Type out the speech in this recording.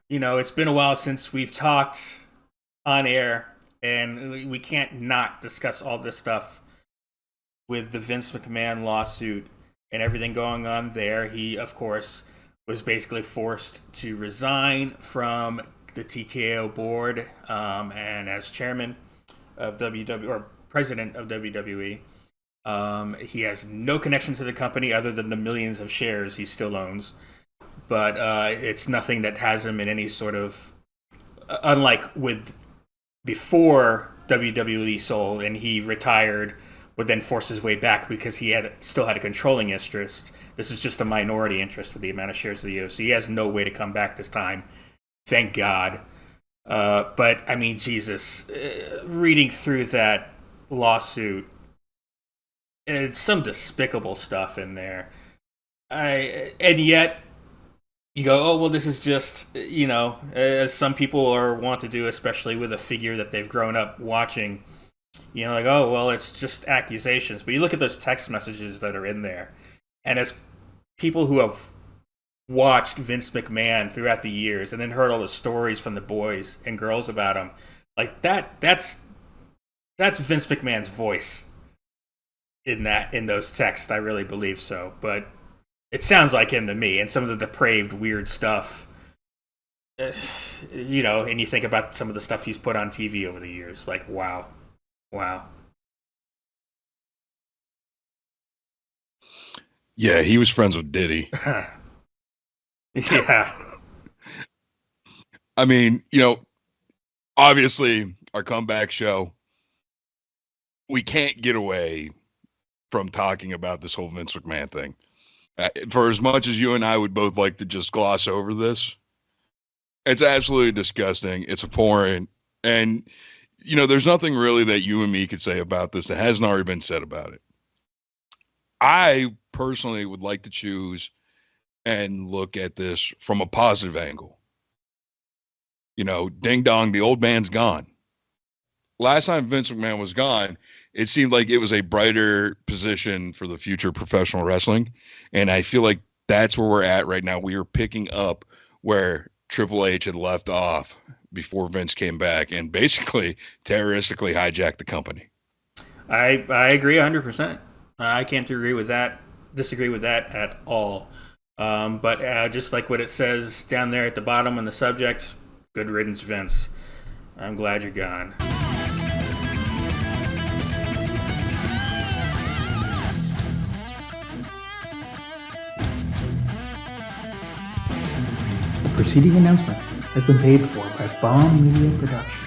It's been a while since we've talked on air, and we can't not discuss all this stuff with the Vince McMahon lawsuit and everything going on there. He, of course, was basically forced to resign from the TKO board and as chairman of WWE or president of WWE. He has no connection to the company other than the millions of shares he still owns. But it's nothing that has him in any sort of, unlike with before WWE sold and he retired, would then force his way back because he had still had a controlling interest. This is just a minority interest with the amount of shares of the UFC. He has no way to come back this time. Thank God. But I mean, Jesus, reading through that lawsuit, it's some despicable stuff in there. And yet you go, oh well, this is just as some people are want to do, especially with a figure that they've grown up watching. Like, oh well, it's just accusations. But you look at those text messages that are in there, and as people who have watched Vince McMahon throughout the years and then heard all the stories from the boys and girls about him, like that's Vince McMahon's voice in those texts. I really believe so, but it sounds like him to me. And some of the depraved, weird stuff, and you think about some of the stuff he's put on TV over the years, like wow, wow. Yeah, he was friends with Diddy. Yeah. I mean, obviously our comeback show, we can't get away from talking about this whole Vince McMahon thing. For as much as you and I would both like to just gloss over this, it's absolutely disgusting. It's abhorrent. And, there's nothing really that you and me could say about this that hasn't already been said about it. I personally would like to choose and look at this from a positive angle. Ding dong, the old man's gone. Last time Vince McMahon was gone, it seemed like it was a brighter position for the future of professional wrestling. And I feel like that's where we're at right now. We are picking up where Triple H had left off before Vince came back and basically terroristically hijacked the company. I agree 100%. I can't disagree with that at all. But just like what it says down there at the bottom on the subject, good riddance, Vince. I'm glad you're gone. The preceding announcement has been paid for by Bomb Media Productions.